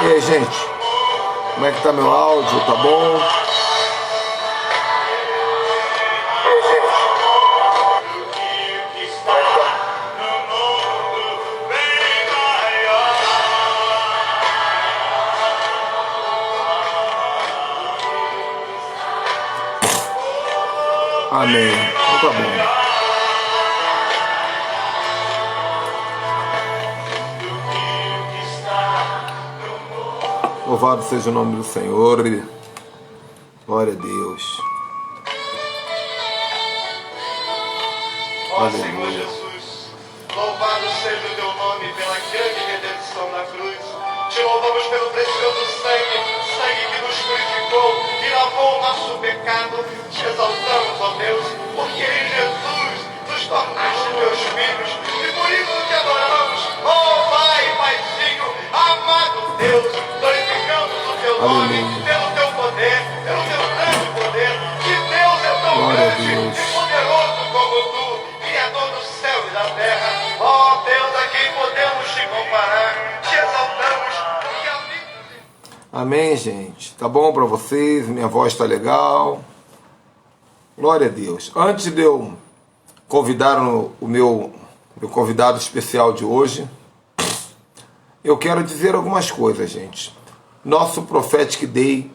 E aí, gente, como é que tá meu áudio? Tá bom? Amém. Então tá bom. Louvado seja o nome do Senhor. Glória a Deus. Ó Senhor Jesus, louvado seja o teu nome pela grande redenção na cruz. Te louvamos pelo precioso sangue que nos purificou e lavou o nosso pecado. Te exaltamos, ó Deus, porque em Jesus nos tornaste teus filhos e por isso te adoramos. Ó Pai, Paizinho, amado Deus, glorificamos o teu nome pelo teu poder, pelo teu grande poder. Que Deus é tão grande e poderoso como tu, Criador do céu e da terra. Ó Deus, a quem podemos te comparar? Te exaltamos e a vida. Amém, gente. Tá bom pra vocês? Minha voz tá legal? Glória a Deus. Antes de eu convidar o meu convidado especial de hoje, eu quero dizer algumas coisas, gente. Nosso Prophetic Day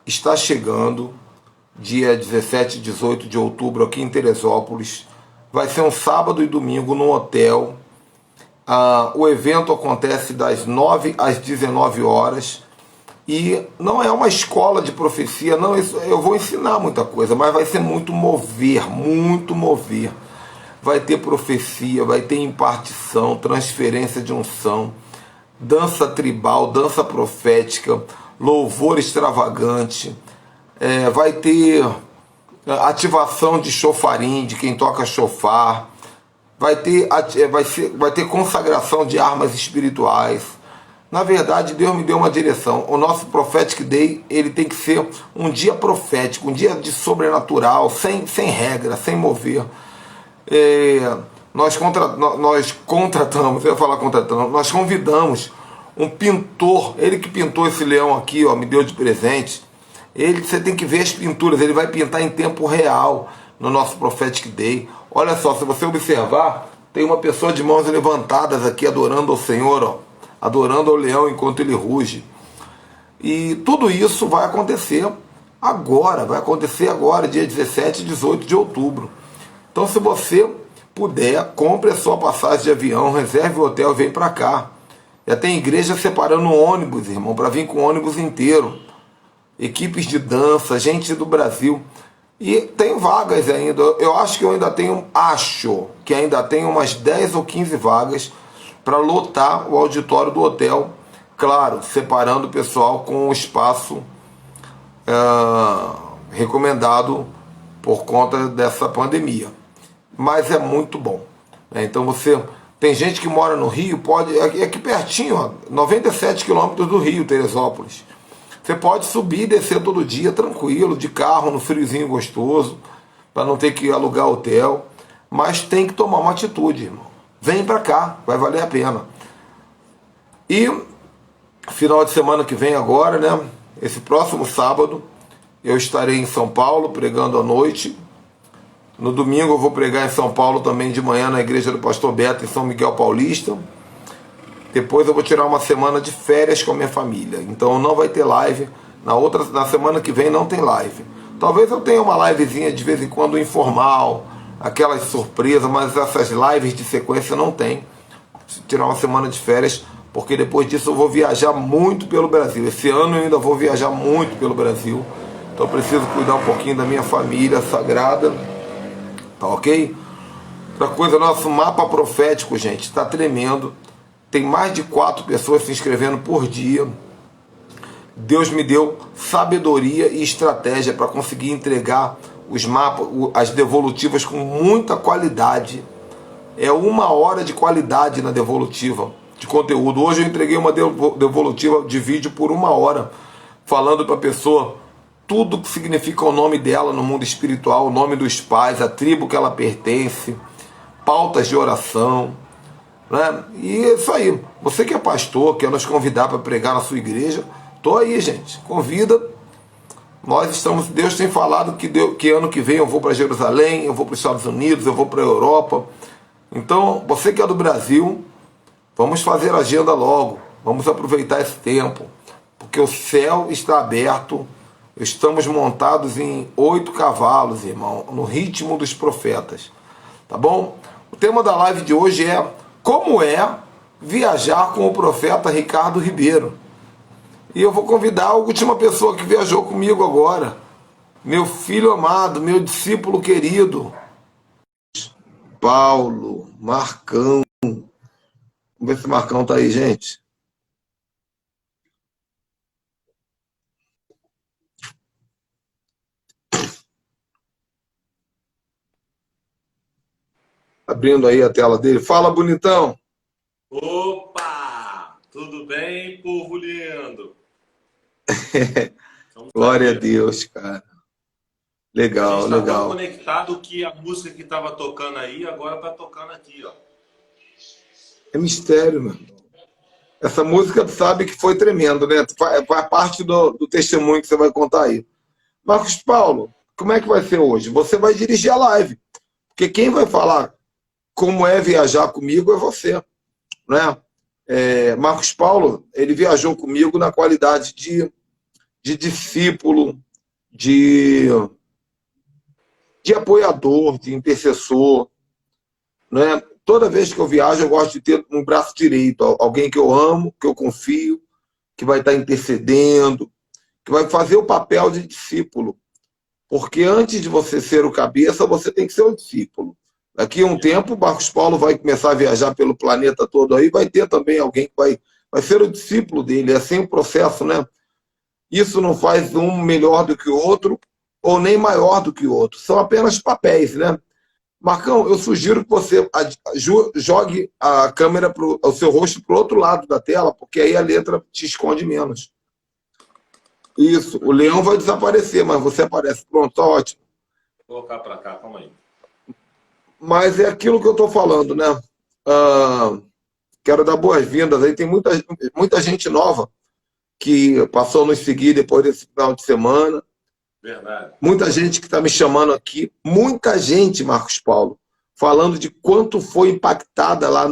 está chegando, dia 17 e 18 de outubro, aqui em Teresópolis. Vai ser um sábado e domingo no hotel. O evento acontece das 9 às 19 horas. E não é uma escola de profecia, não. Eu vou ensinar muita coisa, mas vai ser muito mover, muito mover. Vai ter profecia, vai ter impartição, transferência de unção, dança tribal, dança profética, louvor extravagante, vai ter ativação de chofarim, de quem toca chofar, vai ter consagração de armas espirituais. Na verdade, Deus me deu uma direção. O nosso Prophetic Day, ele tem que ser um dia profético, um dia de sobrenatural, sem regra, sem mover. Nós contratamos, eu ia falar contratamos, nós convidamos um pintor, ele que pintou esse leão aqui, ó, me deu de presente. Você tem que ver as pinturas, ele vai pintar em tempo real no nosso Prophetic Day. Olha só, se você observar, tem uma pessoa de mãos levantadas aqui adorando ao Senhor, ó, adorando ao leão enquanto ele ruge. E tudo isso vai acontecer agora, dia 17 e 18 de outubro. Então, se você puder, compre a sua passagem de avião, reserve o hotel e vem para cá. Já tem igreja separando ônibus, irmão, para vir com o ônibus inteiro. Equipes de dança, gente do Brasil. E tem vagas ainda. Eu acho que ainda tenho umas 10 ou 15 vagas para lotar o auditório do hotel. Claro, separando o pessoal com o espaço recomendado por conta dessa pandemia. Mas é muito bom. Então tem gente que mora no Rio, pode, aqui pertinho, ó, 97 quilômetros do Rio, Teresópolis. Você pode subir e descer todo dia, tranquilo, de carro, no friozinho gostoso, para não ter que alugar hotel. Mas tem que tomar uma atitude, irmão. Vem para cá, vai valer a pena. E final de semana que vem agora, né? Esse próximo sábado, eu estarei em São Paulo pregando à noite. No domingo eu vou pregar em São Paulo também de manhã na igreja do Pastor Beto em São Miguel Paulista. Depois eu vou tirar uma semana de férias com a minha família. Então não vai ter live. Na semana que vem não tem live. Talvez eu tenha uma livezinha de vez em quando informal, aquelas surpresas, mas essas lives de sequência não tem. Vou tirar uma semana de férias, porque depois disso eu vou viajar muito pelo Brasil. Esse ano eu ainda vou viajar muito pelo Brasil. Então eu preciso cuidar um pouquinho da minha família sagrada. Tá ok? Outra coisa, nosso mapa profético, gente, está tremendo. Tem mais de 4 pessoas se inscrevendo por dia. Deus me deu sabedoria e estratégia para conseguir entregar os mapas, as devolutivas com muita qualidade. É 1 hora de qualidade na devolutiva de conteúdo. Hoje eu entreguei uma devolutiva de vídeo por 1 hora, falando para a pessoa tudo que significa o nome dela no mundo espiritual, o nome dos pais, a tribo que ela pertence, pautas de oração, né? E é isso aí. Você que é pastor, quer nos convidar para pregar na sua igreja, tô aí, gente. Convida. Nós estamos, Deus tem falado que ano que vem eu vou para Jerusalém, eu vou para os Estados Unidos, eu vou para a Europa. Então, você que é do Brasil, vamos fazer agenda logo. Vamos aproveitar esse tempo, porque o céu está aberto. Estamos montados em 8 cavalos, irmão, no ritmo dos profetas. Tá bom? O tema da live de hoje é como é viajar com o profeta Ricardo Ribeiro. E eu vou convidar a última pessoa que viajou comigo agora, meu filho amado, meu discípulo querido, Paulo Marcão. Vamos ver se o Marcão tá aí, gente. Abrindo aí a tela dele. Fala, bonitão. Opa! Tudo bem, povo lindo? Glória a Deus, cara. Legal, a gente tá legal. tão conectado que a música que estava tocando aí, agora tá tocando aqui, ó. É mistério, meu. Essa música, tu sabe que foi tremendo, né? Faz parte do testemunho que você vai contar aí. Marcos Paulo, como é que vai ser hoje? Você vai dirigir a live. Porque quem vai falar como é viajar comigo é você, né? Marcos Paulo, ele viajou comigo na qualidade de discípulo, de apoiador, de intercessor, né? Toda vez que eu viajo, eu gosto de ter um braço direito, alguém que eu amo, que eu confio, que vai estar intercedendo, que vai fazer o papel de discípulo. Porque antes de você ser o cabeça, você tem que ser o discípulo. Daqui a um tempo, o Marcos Paulo vai começar a viajar pelo planeta todo aí, vai ter também alguém que vai ser o discípulo dele. É assim o processo, né? Isso não faz um melhor do que o outro, ou nem maior do que o outro. São apenas papéis, né? Marcão, eu sugiro que você jogue a câmera, o seu rosto para o outro lado da tela, porque aí a letra te esconde menos. Isso, o leão vai desaparecer, mas você aparece. Pronto, tá ótimo. Vou colocar para cá, calma aí. Mas é aquilo que eu estou falando, né? Quero dar boas-vindas. Aí tem muita gente nova que passou a nos seguir depois desse final de semana. Verdade. Muita gente que está me chamando aqui. Muita gente, Marcos Paulo, falando de quanto foi impactada lá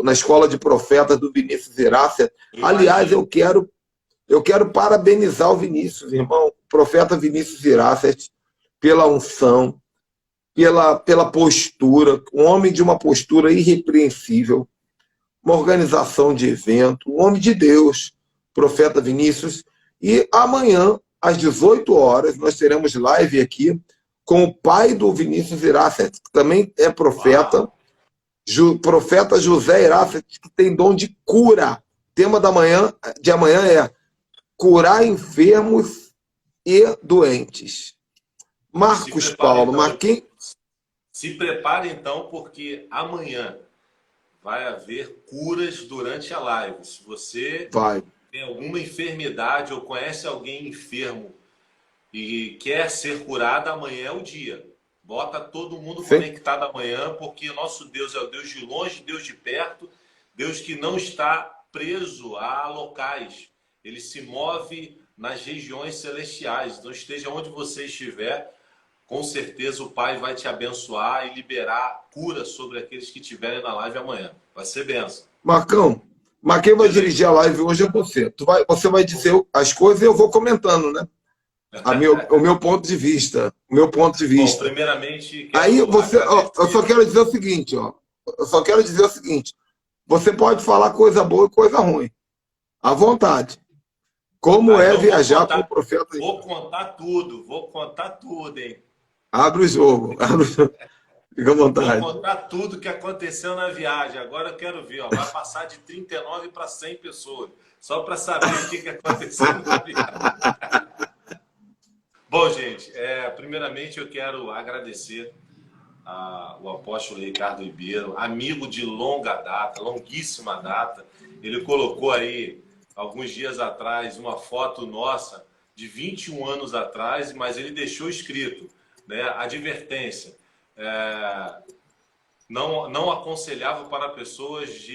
na Escola de Profetas do Vinícius Irácia. Aliás, eu quero parabenizar o Vinícius, irmão. O profeta Vinícius Irácia, pela unção, pela postura, um homem de uma postura irrepreensível, uma organização de evento, um homem de Deus, profeta Vinícius. E amanhã, às 18 horas, nós teremos live aqui com o pai do Vinícius Irácia, que também é profeta, profeta José Irácia, que tem dom de cura. O tema de amanhã é curar enfermos e doentes. Marcos Paulo, então, se prepare então, porque amanhã vai haver curas durante a live. Se você tem alguma enfermidade ou conhece alguém enfermo e quer ser curado, amanhã é o dia. Bota todo mundo conectado amanhã, porque nosso Deus é o Deus de longe, Deus de perto, Deus que não está preso a locais. Ele se move nas regiões celestiais. Então, esteja onde você estiver, com certeza o Pai vai te abençoar e liberar cura sobre aqueles que estiverem na live amanhã. Vai ser benção. Marcão, mas quem vai dirigir a live hoje é você. Você vai dizer as coisas e eu vou comentando, né? O meu ponto de vista. Bom, primeiramente... Aí eu só quero dizer o seguinte, ó. Você pode falar coisa boa e coisa ruim. À vontade. Como é viajar com o profeta? Vou contar tudo, hein? Abre o jogo. Fica à vontade. Vou contar tudo que aconteceu na viagem. Agora eu quero ver, ó. Vai passar de 39 para 100 pessoas. Só para saber o que aconteceu na viagem. Bom, gente, primeiramente eu quero agradecer ao apóstolo Ricardo Ribeiro, amigo de longa data, longuíssima data. Ele colocou aí, alguns dias atrás, uma foto nossa de 21 anos atrás, mas ele deixou escrito, né, advertência. não aconselhava para pessoas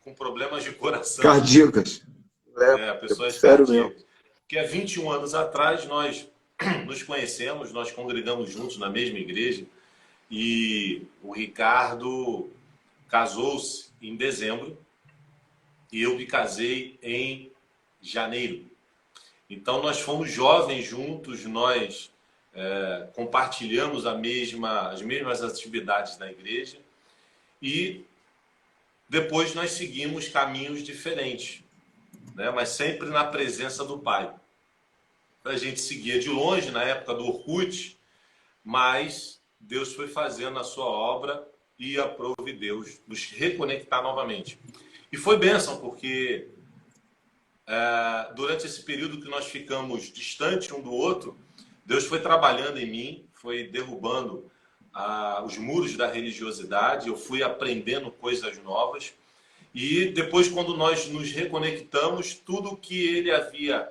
com problemas de coração. Cardíacas. Pessoas sério cardíacas. mesmo. Porque há 21 anos atrás nós nos conhecemos, nós congregamos juntos na mesma igreja e o Ricardo casou-se em dezembro e eu me casei em janeiro. Então nós fomos jovens juntos, nós compartilhamos as mesmas atividades na igreja e depois nós seguimos caminhos diferentes, né? Mas sempre na presença do Pai. A gente seguia de longe na época do Orkut, mas Deus foi fazendo a sua obra e aprove Deus nos reconectar novamente. E foi bênção, porque durante esse período que nós ficamos distantes um do outro, Deus foi trabalhando em mim, foi derrubando os muros da religiosidade, eu fui aprendendo coisas novas. E depois, quando nós nos reconectamos, tudo que ele havia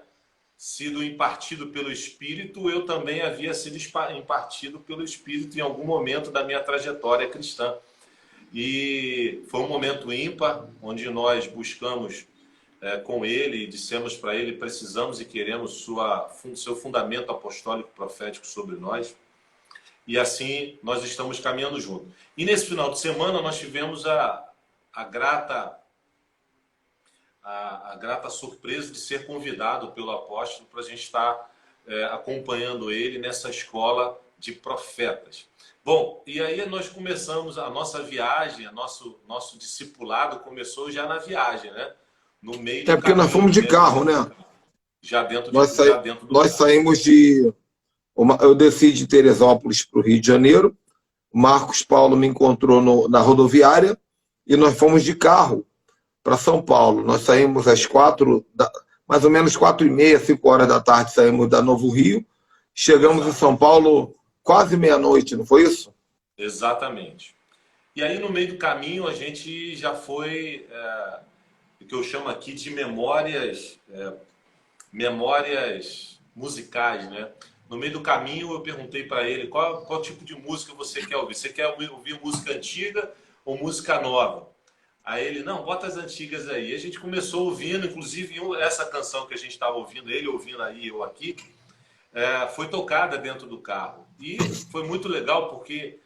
sido impartido pelo Espírito, eu também havia sido impartido pelo Espírito em algum momento da minha trajetória cristã. E foi um momento ímpar, onde nós buscamos com ele e dissemos para ele: precisamos e queremos seu fundamento apostólico profético sobre nós. E assim nós estamos caminhando juntos. E nesse final de semana nós tivemos a grata surpresa de ser convidado pelo apóstolo para a gente estar acompanhando ele nessa escola de profetas. Bom, e aí nós começamos a nossa viagem, nosso discipulado começou já na viagem, né? No meio do porque nós fomos de carro, né? Já dentro nós do nós saímos eu desci de Teresópolis para o Rio de Janeiro, Marcos Paulo me encontrou na rodoviária e nós fomos de carro para São Paulo. Nós saímos às mais ou menos 4h30, 5 horas da tarde, saímos da Novo Rio. Chegamos em São Paulo quase meia-noite, não foi isso? Exatamente. E aí, no meio do caminho, a gente já foi, o que eu chamo aqui de memórias musicais, né? No meio do caminho, eu perguntei para ele qual tipo de música você quer ouvir. Você quer ouvir música antiga ou música nova? Aí ele: não, bota as antigas aí. E a gente começou ouvindo, inclusive essa canção que a gente estava ouvindo, ele ouvindo aí, eu aqui, foi tocada dentro do carro. E foi muito legal porque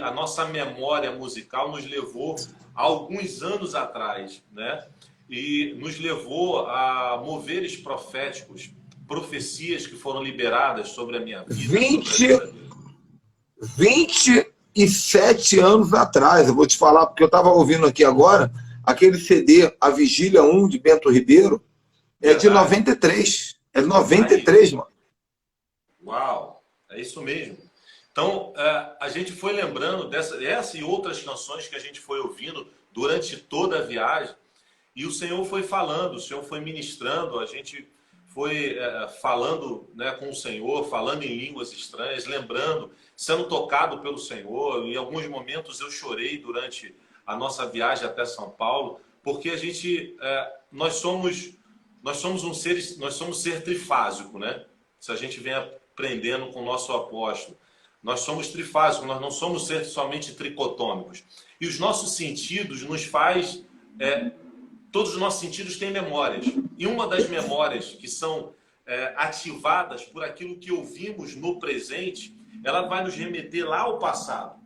a nossa memória musical nos levou a alguns anos atrás, né? E nos levou a moveres proféticos, profecias que foram liberadas sobre a minha vida. 27 anos atrás, eu vou te falar, porque eu estava ouvindo aqui agora, aquele CD, A Vigília 1, de Bento Ribeiro, de 93. É de 93, mano. Uau, é isso mesmo. Então, a gente foi lembrando essa e outras canções que a gente foi ouvindo durante toda a viagem, e o Senhor foi falando, o Senhor foi ministrando, a gente foi falando, né, com o Senhor, falando em línguas estranhas, lembrando, sendo tocado pelo Senhor. Em alguns momentos eu chorei durante a nossa viagem até São Paulo, porque nós somos ser trifásico, né? Se a gente vem aprendendo com o nosso apóstolo, nós somos trifásicos, nós não somos somente tricotômicos. E os nossos sentidos todos os nossos sentidos têm memórias. E uma das memórias que são ativadas por aquilo que ouvimos no presente, ela vai nos remeter lá ao passado.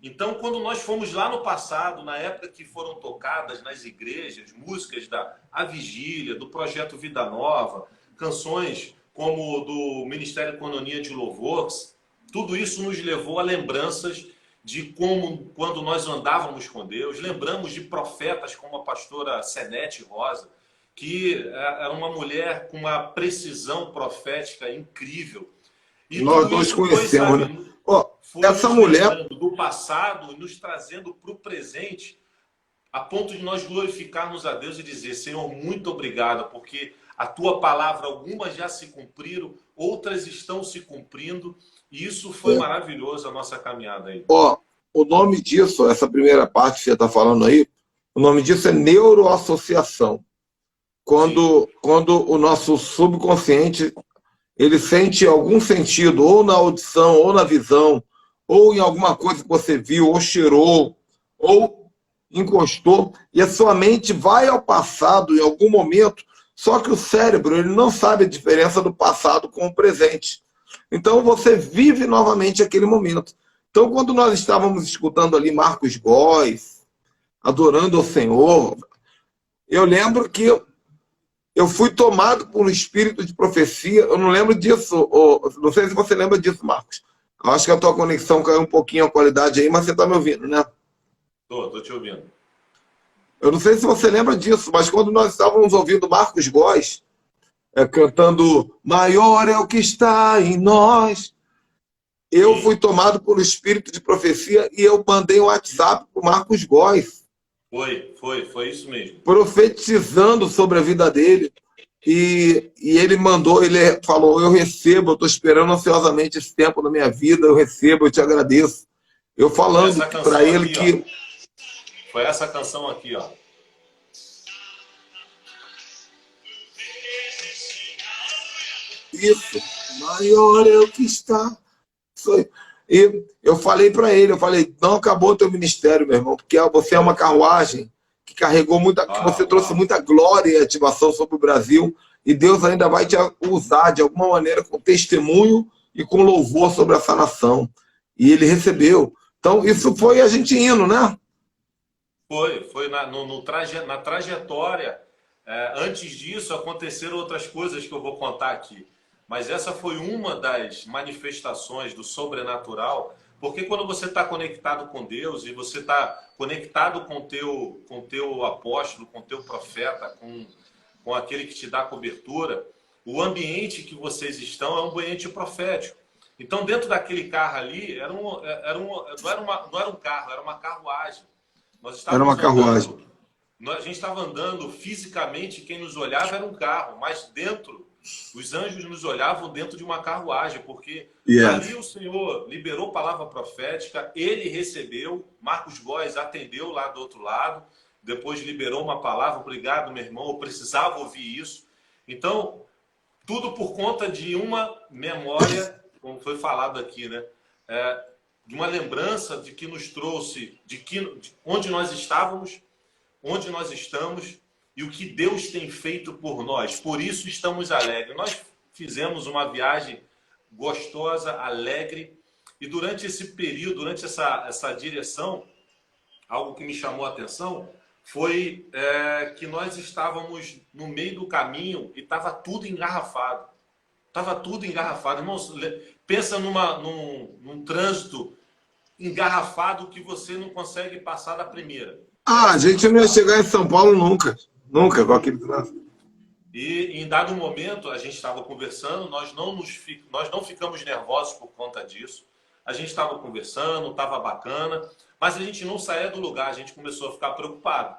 Então, quando nós fomos lá no passado, na época que foram tocadas nas igrejas, músicas A Vigília, do Projeto Vida Nova, canções como do Ministério Cononia de Louvor, tudo isso nos levou a lembranças de como, quando nós andávamos com Deus, lembramos de profetas como a pastora Senete Rosa, que era uma mulher com uma precisão profética incrível. E nós dois conhecemos, né? Essa mulher do passado, nos trazendo para o presente, a ponto de nós glorificarmos a Deus e dizer: Senhor, muito obrigado, porque a tua palavra, algumas já se cumpriram, outras estão se cumprindo, e isso foi maravilhoso, a nossa caminhada aí. O nome disso, essa primeira parte que você está falando aí, o nome disso é neuroassociação. Quando o nosso subconsciente ele sente algum sentido, ou na audição, ou na visão, ou em alguma coisa que você viu, ou cheirou, ou encostou, e a sua mente vai ao passado em algum momento, só que o cérebro ele não sabe a diferença do passado com o presente. Então você vive novamente aquele momento. Então, quando nós estávamos escutando ali Marcos Góes, adorando ao Senhor, eu lembro que eu fui tomado por um espírito de profecia. Eu não lembro disso, não sei se você lembra disso, Marcos. Eu acho que a tua conexão caiu um pouquinho a qualidade aí, mas você está me ouvindo, né? Tô te ouvindo. Eu não sei se você lembra disso, mas quando nós estávamos ouvindo Marcos Góes, cantando Maior é o que está em nós, eu fui tomado por um espírito de profecia e eu mandei um WhatsApp para o Marcos Góes. Foi isso mesmo. Profetizando sobre a vida dele. E ele mandou, ele falou, eu recebo, eu estou esperando ansiosamente esse tempo na minha vida, eu recebo, eu te agradeço. Eu falando para ele que... Ó. Foi essa canção aqui, ó. Isso, maior é o que está. E eu falei para ele, eu falei, não acabou teu ministério, meu irmão, porque você é uma carruagem que carregou muita, que você trouxe muita glória e ativação sobre o Brasil, e Deus ainda vai te usar de alguma maneira com testemunho e com louvor sobre essa nação. E ele recebeu. Então, isso foi a gente indo, né? Foi na trajetória. Antes disso, aconteceram outras coisas que eu vou contar aqui. Mas essa foi uma das manifestações do sobrenatural, porque quando você está conectado com Deus e você está conectado com teu apóstolo, com teu profeta, com aquele que te dá cobertura, o ambiente que vocês estão é um ambiente profético. Então, dentro daquele carro ali, não era um carro, era uma carruagem. Era uma carruagem. A gente estava andando fisicamente, quem nos olhava era um carro, mas dentro, os anjos nos olhavam dentro de uma carruagem, porque ali o Senhor liberou palavra profética, ele recebeu, Marcos Góes atendeu lá do outro lado, depois liberou uma palavra, obrigado, meu irmão, eu precisava ouvir isso. Então, tudo por conta de uma memória, como foi falado aqui, né? De uma lembrança de que nos trouxe, de onde nós estávamos, onde nós estamos e o que Deus tem feito por nós. Por isso estamos alegres. Nós fizemos uma viagem gostosa, alegre, e durante esse período, durante essa direção, algo que me chamou a atenção foi que nós estávamos no meio do caminho e estava tudo engarrafado. Estava tudo engarrafado. Irmãos, pensa num trânsito engarrafado que você não consegue passar da primeira. A gente não ia chegar em São Paulo nunca. Nunca, com aquele trânsito. E em dado momento, a gente estava conversando, nós não ficamos nervosos por conta disso. A gente estava conversando, estava bacana, mas a gente não saía do lugar, a gente começou a ficar preocupado.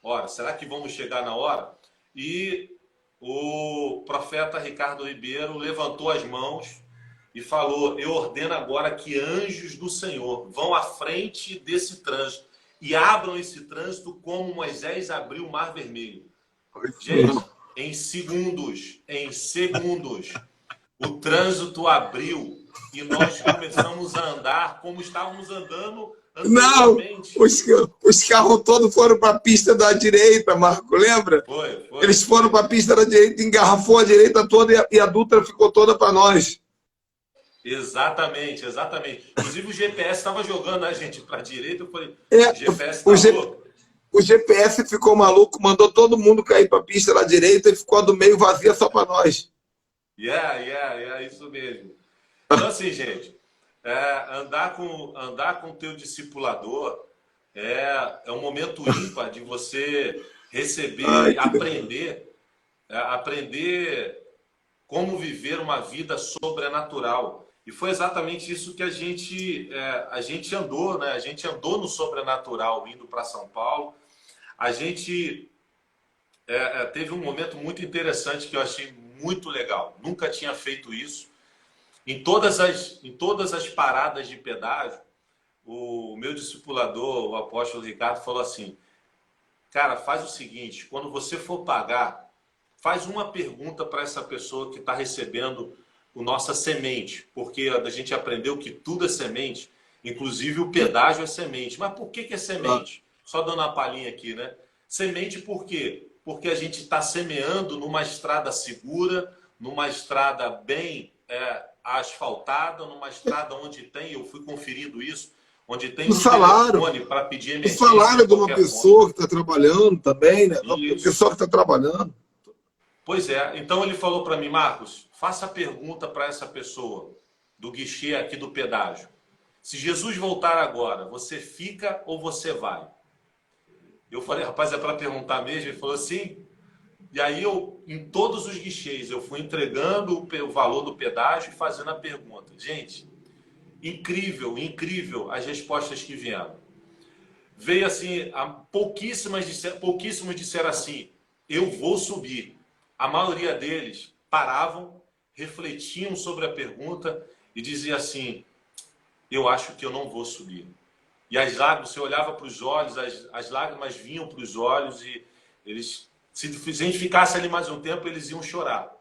Ora, será que vamos chegar na hora? E o profeta Ricardo Ribeiro levantou as mãos e falou, eu ordeno agora que anjos do Senhor vão à frente desse trânsito e abram esse trânsito como Moisés abriu o Mar Vermelho. Gente, em segundos, o trânsito abriu e nós começamos a andar como estávamos andando anteriormente. Não, os carros todos foram para a pista da direita, Marco, lembra? Foi. Eles foram para a pista da direita, engarrafou a direita toda e a Dutra ficou toda para nós. Exatamente. Inclusive o GPS estava jogando a gente para a direita, eu falei, o GPS tá louco. O GPS ficou maluco, mandou todo mundo cair para a pista da direita e ficou a do meio vazia só para nós. Isso mesmo. Então assim, gente, andar com o teu discipulador é um momento ímpar de você receber e aprender como viver uma vida sobrenatural. E foi exatamente isso que a gente andou, né? A gente andou no sobrenatural indo para São Paulo. A gente teve um momento muito interessante que eu achei muito legal. Nunca tinha feito isso. Em todas as paradas de pedágio, o meu discipulador, o apóstolo Ricardo, falou assim, cara, faz o seguinte, quando você for pagar, faz uma pergunta para essa pessoa que está recebendo a nossa semente, porque a gente aprendeu que tudo é semente. Inclusive o pedágio é semente. Mas por que é semente? Só dando uma palhinha aqui, né? Semente por quê? Porque a gente está semeando numa estrada segura, numa estrada bem asfaltada, numa estrada onde tem, eu fui conferindo isso, onde tem o um salário, telefone para pedir o emergência. salário de uma pessoa que está trabalhando também, né? Uma pessoa que está trabalhando. Pois é. Então ele falou para mim, Marcos, faça a pergunta para essa pessoa do guichê aqui do pedágio. Se Jesus voltar agora, você fica ou você vai? Eu falei, rapaz, é para perguntar mesmo? Ele falou assim. E aí eu, em todos os guichês, eu fui entregando o valor do pedágio e fazendo a pergunta. Gente, incrível, incrível as respostas que vieram. Veio assim, pouquíssimos disseram assim, eu vou subir. A maioria deles paravam, refletiam sobre a pergunta e diziam assim, eu acho que eu não vou subir. E as lágrimas, você olhava para os olhos, as lágrimas vinham para os olhos e eles, se a gente ficasse ali mais um tempo, eles iam chorar.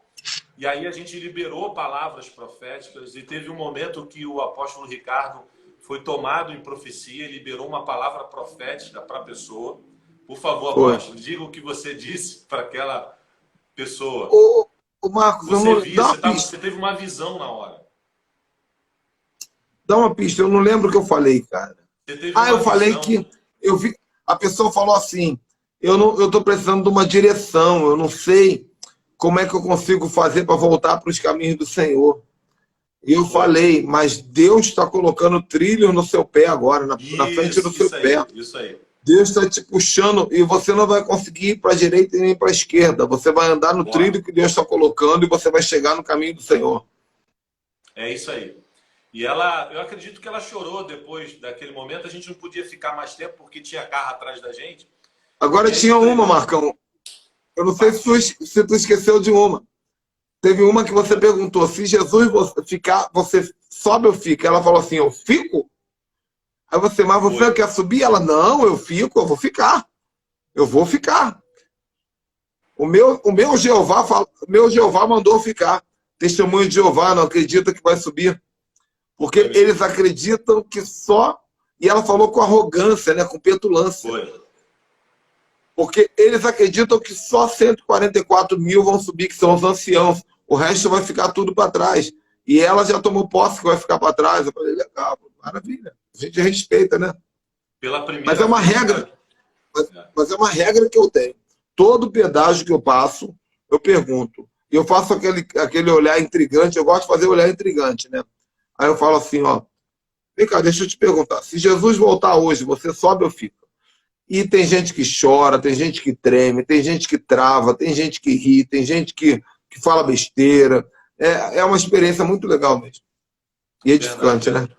E aí a gente liberou palavras proféticas e teve um momento que o apóstolo Ricardo foi tomado em profecia e liberou uma palavra profética para a pessoa. Por favor, apóstolo, diga o que você disse para aquela pessoa. Ô Marcos, você teve uma visão na hora. Dá uma pista, eu não lembro o que eu falei, cara. Eu falei que eu vi, a pessoa falou assim, eu estou precisando de uma direção, eu não sei como é que eu consigo fazer para voltar para os caminhos do Senhor. E eu falei, mas Deus está colocando trilho no seu pé agora, na frente do seu pé. Isso aí. Deus está te puxando e você não vai conseguir ir para a direita nem para a esquerda. Você vai andar no trilho que Deus está colocando e você vai chegar no caminho do Senhor. É isso aí. E ela, eu acredito que ela chorou depois daquele momento. A gente não podia ficar mais tempo porque tinha carro atrás da gente. Agora tinha uma, Marcão. Eu não sei se tu esqueceu de uma. Teve uma que você perguntou, se Jesus ficar, você sobe ou fica? Ela falou assim, eu fico? Aí você, mas você quer subir? Ela, não, eu fico, eu vou ficar. Eu vou ficar. O meu Jeová mandou ficar. Testemunho de Jeová não acredita que vai subir. Porque eles acreditam que só... E ela falou com arrogância, né? Com petulância. Porque eles acreditam que só 144 mil vão subir, que são os anciãos. O resto vai ficar tudo para trás. E ela já tomou posse que vai ficar para trás. Eu falei, legal, maravilha. A gente respeita, né? Mas é uma regra. Mas é uma regra que eu tenho. Todo pedágio que eu passo, eu pergunto. E eu faço aquele olhar intrigante. Eu gosto de fazer olhar intrigante, né? Aí eu falo assim, ó. Vem cá, deixa eu te perguntar. Se Jesus voltar hoje, você sobe ou fica? E tem gente que chora, tem gente que treme, tem gente que trava, tem gente que ri, tem gente que fala besteira. É uma experiência muito legal mesmo. E edificante, né?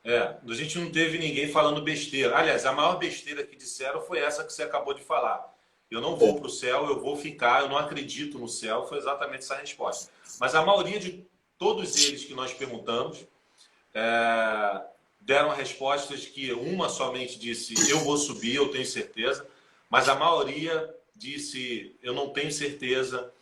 A gente não teve ninguém falando besteira. Aliás, a maior besteira que disseram foi essa que você acabou de falar. Eu não vou para o céu, eu vou ficar, eu não acredito no céu. Foi exatamente essa a resposta. Mas a maioria de todos eles que nós perguntamos deram respostas que uma somente disse, eu vou subir, eu tenho certeza. Mas a maioria disse, eu não tenho certeza,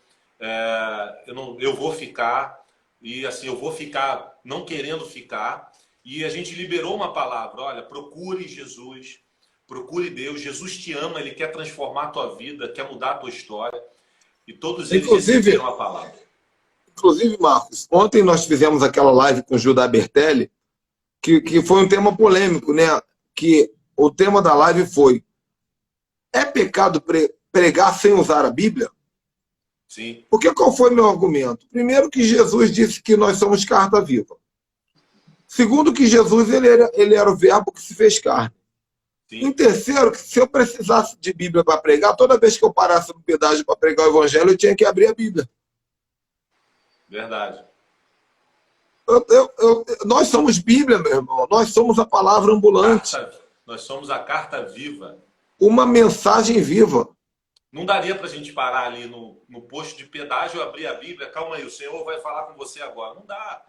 eu vou ficar. E assim, eu vou ficar não querendo ficar. E a gente liberou uma palavra, olha, procure Jesus, procure Deus, Jesus te ama, Ele quer transformar a tua vida, quer mudar a tua história. E todos eles receberam a palavra. Inclusive, Marcos, ontem nós fizemos aquela live com o Judá Bertelli, que foi um tema polêmico, né? Que o tema da live foi, é pecado pregar sem usar a Bíblia? Sim. Porque qual foi meu argumento? Primeiro que Jesus disse que nós somos carta viva. Segundo que Jesus ele era o verbo que se fez carne. Sim. Em terceiro, que se eu precisasse de Bíblia para pregar, toda vez que eu parasse no pedágio para pregar o Evangelho, eu tinha que abrir a Bíblia. Verdade. Nós somos Bíblia, meu irmão. Nós somos a palavra ambulante. Nós somos a carta viva. Uma mensagem viva. Não daria para a gente parar ali no posto de pedágio, abrir a Bíblia. Calma aí, o Senhor vai falar com você agora. Não dá.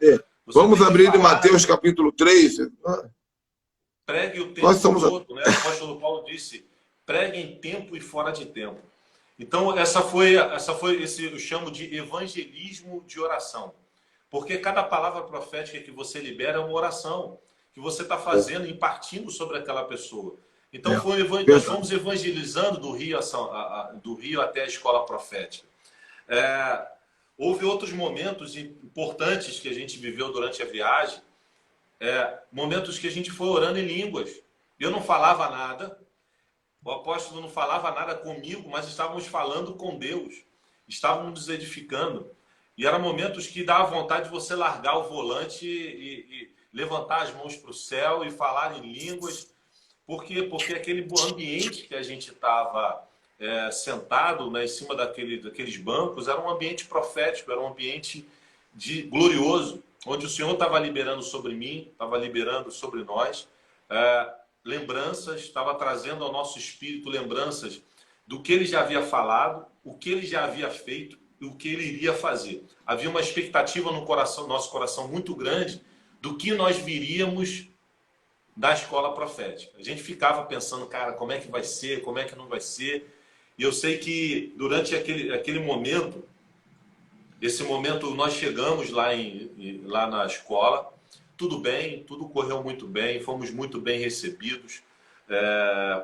Vamos abrir em Mateus capítulo 3. Pregue o tempo todo, né? O apóstolo Paulo disse, pregue em tempo e fora de tempo. Então, essa foi esse eu chamo de evangelismo de oração. Porque cada palavra profética que você libera é uma oração. que você está fazendo, impartindo sobre aquela pessoa. Então, nós fomos evangelizando do Rio, do Rio até a escola profética. Houve outros momentos importantes que a gente viveu durante a viagem, momentos que a gente foi orando em línguas. Eu não falava nada, o apóstolo não falava nada comigo, mas estávamos falando com Deus, estávamos nos edificando. E eram momentos que dava vontade de você largar o volante e levantar as mãos para o céu e falar em línguas. Por quê? Porque aquele ambiente que a gente estava sentado, né, em cima daqueles bancos, era um ambiente profético, era um ambiente glorioso, onde o Senhor estava liberando sobre mim, estava liberando sobre nós lembranças, estava trazendo ao nosso espírito lembranças do que ele já havia falado, o que ele já havia feito e o que ele iria fazer. Havia uma expectativa no nosso coração muito grande do que nós viríamos da escola profética. A gente ficava pensando, cara, como é que vai ser, como é que não vai ser. E eu sei que durante aquele momento, esse momento nós chegamos lá na escola, tudo bem, tudo correu muito bem, fomos muito bem recebidos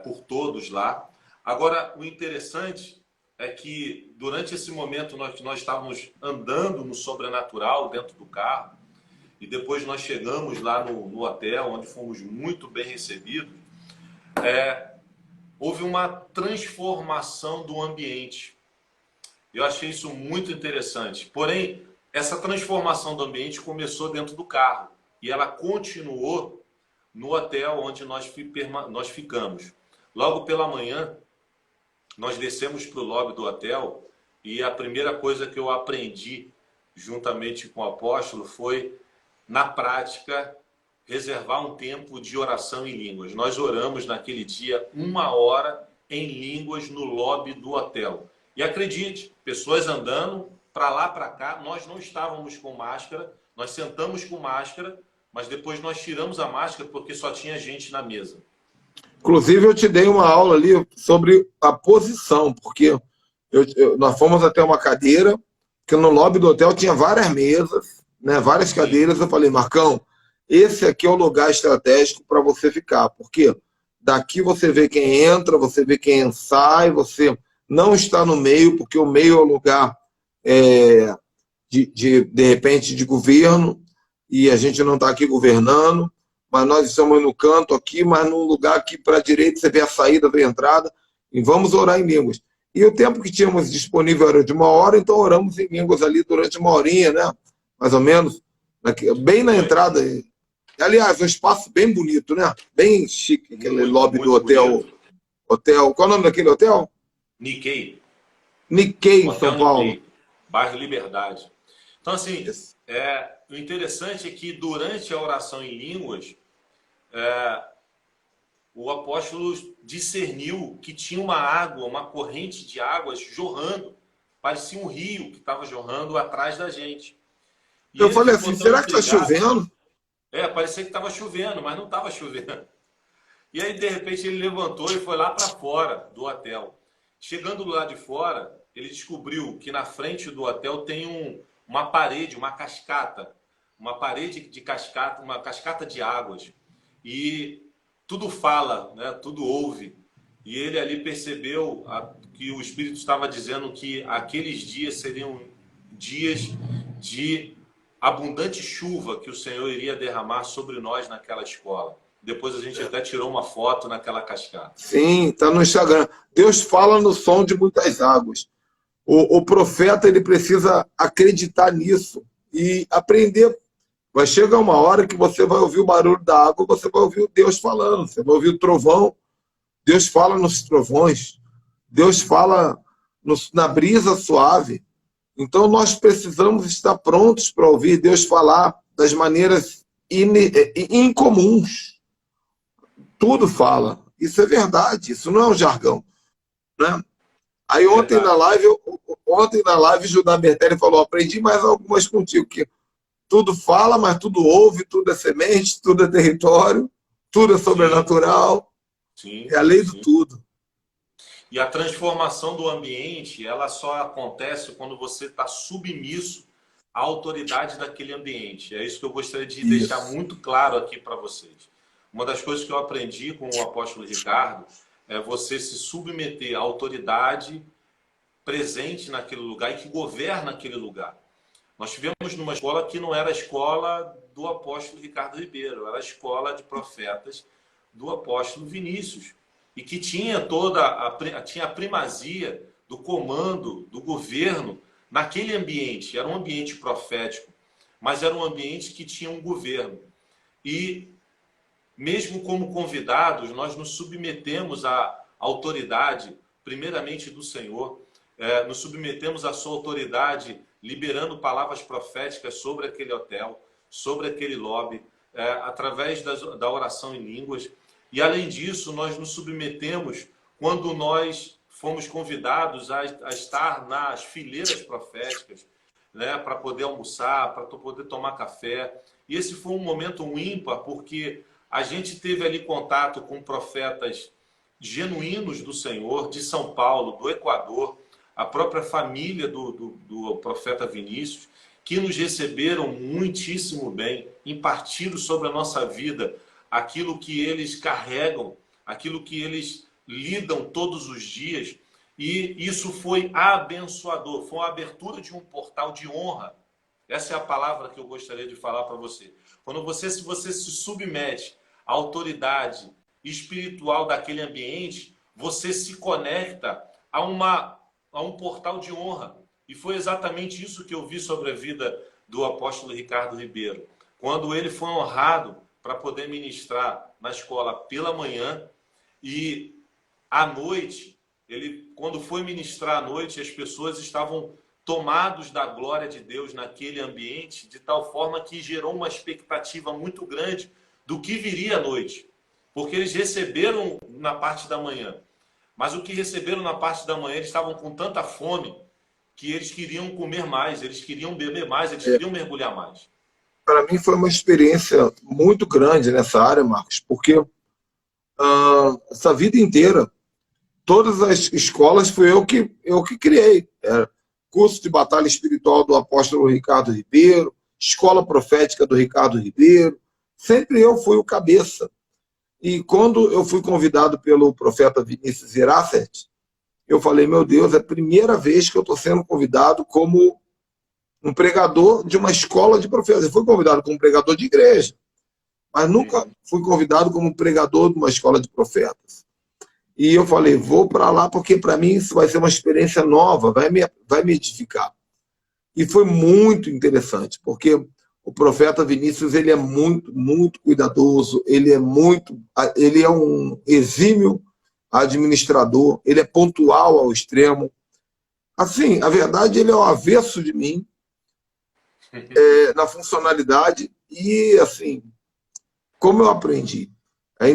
por todos lá. Agora, o interessante é que durante esse momento nós estávamos andando no sobrenatural dentro do carro, e depois nós chegamos lá no hotel, onde fomos muito bem recebidos, houve uma transformação do ambiente. Eu achei isso muito interessante. Porém, essa transformação do ambiente começou dentro do carro e ela continuou no hotel onde nós ficamos. Logo pela manhã, nós descemos para o lobby do hotel e a primeira coisa que eu aprendi juntamente com o apóstolo foi, na prática, reservar um tempo de oração em línguas. Nós oramos naquele dia 1 hora em línguas no lobby do hotel. E acredite, pessoas andando para lá, para cá, nós não estávamos com máscara, nós sentamos com máscara, mas depois nós tiramos a máscara porque só tinha gente na mesa. Inclusive, eu te dei uma aula ali sobre a posição, porque nós fomos até uma cadeira, que no lobby do hotel tinha várias mesas, né, várias cadeiras. Eu falei, Marcão, esse aqui é o lugar estratégico para você ficar, porque daqui você vê quem entra, você vê quem sai, você não está no meio, porque o meio é o lugar, de repente, de governo, e a gente não está aqui governando, mas nós estamos no canto aqui, mas num lugar aqui para a direita você vê a saída, vê a entrada, e vamos orar em línguas. E o tempo que tínhamos disponível era de 1 hora, então oramos em línguas ali durante 1 horinha, né? Mais ou menos, bem na entrada. Aliás, um espaço bem bonito, né? Bem chique, aquele lobby do hotel. Hotel. Qual é o nome daquele hotel? Nikkei. Nikkei, em São Paulo. Nikkei, bairro Liberdade. Então, assim, o interessante é que durante a oração em línguas, o apóstolo discerniu que tinha uma água, uma corrente de águas jorrando. Parecia um rio que estava jorrando atrás da gente. E eu falei assim, será que está chovendo? Parecia que estava chovendo, mas não estava chovendo. E aí, de repente, ele levantou e foi lá para fora do hotel. Chegando lá de fora, ele descobriu que na frente do hotel tem uma parede, uma cascata. Uma parede de cascata, uma cascata de águas. E tudo fala, né? Tudo ouve. E ele ali percebeu que o Espírito estava dizendo que aqueles dias seriam dias de abundante chuva que o Senhor iria derramar sobre nós naquela escola. Depois a gente até tirou uma foto naquela cascata. Sim, está no Instagram. Deus fala no som de muitas águas. O profeta, ele precisa acreditar nisso e aprender. Vai chegar uma hora que você vai ouvir o barulho da água, você vai ouvir Deus falando, você vai ouvir o trovão. Deus fala nos trovões. Deus fala na brisa suave. Então, nós precisamos estar prontos para ouvir Deus falar das maneiras incomuns. Tudo fala. Isso é verdade, isso não é um jargão. Né? Aí ontem na live, Judá Bertelli falou, aprendi mais algumas contigo, que tudo fala, mas tudo ouve, tudo é semente, tudo é território, tudo é sobrenatural. Sim, é a lei do tudo. E a transformação do ambiente, ela só acontece quando você está submisso a autoridade daquele ambiente. É isso que eu gostaria de deixar muito claro aqui para vocês. Uma das coisas que eu aprendi com o apóstolo Ricardo é você se submeter à autoridade presente naquele lugar e que governa aquele lugar. Nós tivemos numa escola que não era a escola do apóstolo Ricardo Ribeiro, era a escola de profetas do apóstolo Vinícius, e que tinha tinha a primazia do comando, do governo naquele ambiente. Era um ambiente profético, mas era um ambiente que tinha um governo. E mesmo como convidados, nós nos submetemos à autoridade, primeiramente do Senhor, nos submetemos à sua autoridade, liberando palavras proféticas sobre aquele hotel, sobre aquele lobby, através da oração em línguas. E, além disso, nós nos submetemos quando nós fomos convidados a estar nas fileiras proféticas, né, para poder almoçar, para poder tomar café. E esse foi um momento ímpar, porque a gente teve ali contato com profetas genuínos do Senhor, de São Paulo, do Equador, a própria família do profeta Vinícius, que nos receberam muitíssimo bem, impartiram sobre a nossa vida aquilo que eles carregam, aquilo que eles lidam todos os dias. E isso foi abençoador, foi uma abertura de um portal de honra. Essa é a palavra que eu gostaria de falar para você. Quando você se submete à autoridade espiritual daquele ambiente, você se conecta a um portal de honra. E foi exatamente isso que eu vi sobre a vida do apóstolo Ricardo Ribeiro. Quando ele foi honrado para poder ministrar na escola pela manhã, e à noite, quando foi ministrar à noite, as pessoas estavam tomados da glória de Deus naquele ambiente, de tal forma que gerou uma expectativa muito grande do que viria à noite. Porque eles receberam na parte da manhã, mas o que receberam na parte da manhã, eles estavam com tanta fome que eles queriam comer mais, eles queriam beber mais, eles queriam mergulhar mais. Para mim foi uma experiência muito grande nessa área, Marcos, porque essa vida inteira, todas as escolas fui eu que criei. Era curso de batalha espiritual do apóstolo Ricardo Ribeiro, escola profética do Ricardo Ribeiro, sempre eu fui o cabeça. E quando eu fui convidado pelo profeta Vinícius Iracet, eu falei, meu Deus, é a primeira vez que eu estou sendo convidado como um pregador de uma escola de profetas. Eu fui convidado como pregador de igreja, mas nunca fui convidado como pregador de uma escola de profetas. E eu falei, vou para lá porque para mim isso vai ser uma experiência nova, vai me edificar. E foi muito interessante, porque o profeta Vinícius, ele é muito, muito cuidadoso, ele é um exímio administrador, ele é pontual ao extremo. Assim, a verdade, ele é o avesso de mim, na funcionalidade, e assim, como eu aprendi.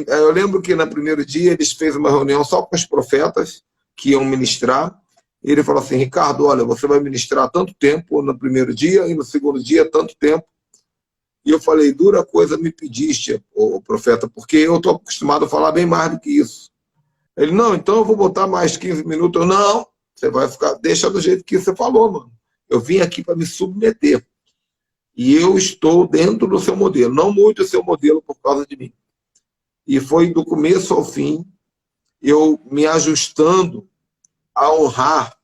Eu lembro que no primeiro dia eles fez uma reunião só com os profetas que iam ministrar. E ele falou assim, Ricardo, olha, você vai ministrar tanto tempo no primeiro dia e no segundo dia tanto tempo. E eu falei, dura coisa me pediste, o profeta, porque eu estou acostumado a falar bem mais do que isso. Ele, não, então eu vou botar mais 15 minutos. Eu, não, você vai ficar, deixa do jeito que você falou, mano. Eu vim aqui para me submeter. E eu estou dentro do seu modelo. Não mude o seu modelo por causa de mim. E foi do começo ao fim, eu me ajustando a honrar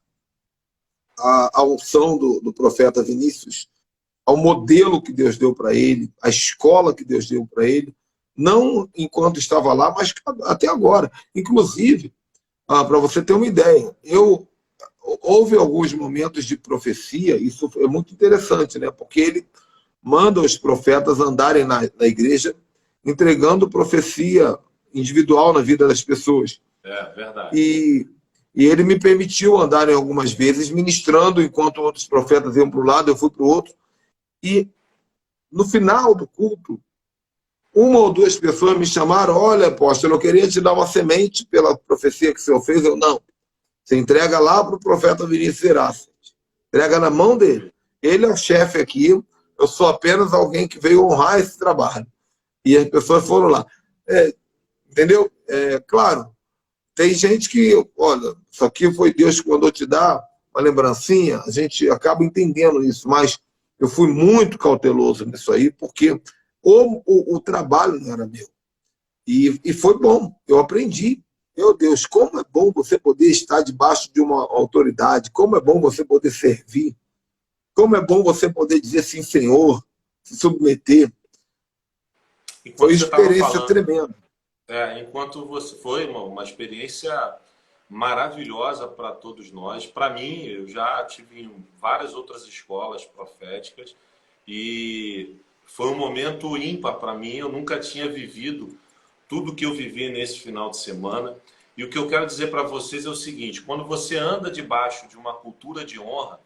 a unção do profeta Vinícius, ao modelo que Deus deu para ele, a escola que Deus deu para ele, não enquanto estava lá, mas até agora. Inclusive, para você ter uma ideia, houve alguns momentos de profecia, isso é muito interessante, né? Porque ele manda os profetas andarem na igreja entregando profecia individual na vida das pessoas. É verdade. E ele me permitiu andar em algumas vezes ministrando, enquanto outros profetas iam para um lado, eu fui para o outro. E no final do culto, uma ou duas pessoas me chamaram, olha, apóstolo, eu queria te dar uma semente pela profecia que o senhor fez. Eu, não. Você entrega lá para o profeta Vinícius Iracet. Entrega na mão dele. Ele é o chefe aqui, eu sou apenas alguém que veio honrar esse trabalho. E as pessoas foram lá. Entendeu? Claro, tem gente que, olha, isso aqui foi Deus que mandou te dar uma lembrancinha, a gente acaba entendendo isso, mas Eu fui muito cauteloso nisso aí, porque o trabalho não era meu. E foi bom, eu aprendi. Meu Deus, como é bom você poder estar debaixo de uma autoridade, como é bom você poder servir, como é bom você poder dizer sim, Senhor, se submeter. Foi uma experiência tremenda. Enquanto você foi uma experiência maravilhosa para todos nós. Para mim, eu já tive em várias outras escolas proféticas e foi um momento ímpar para mim. Eu nunca tinha vivido tudo que eu vivi nesse final de semana. E o que eu quero dizer para vocês é o seguinte: quando você anda debaixo de uma cultura de honra,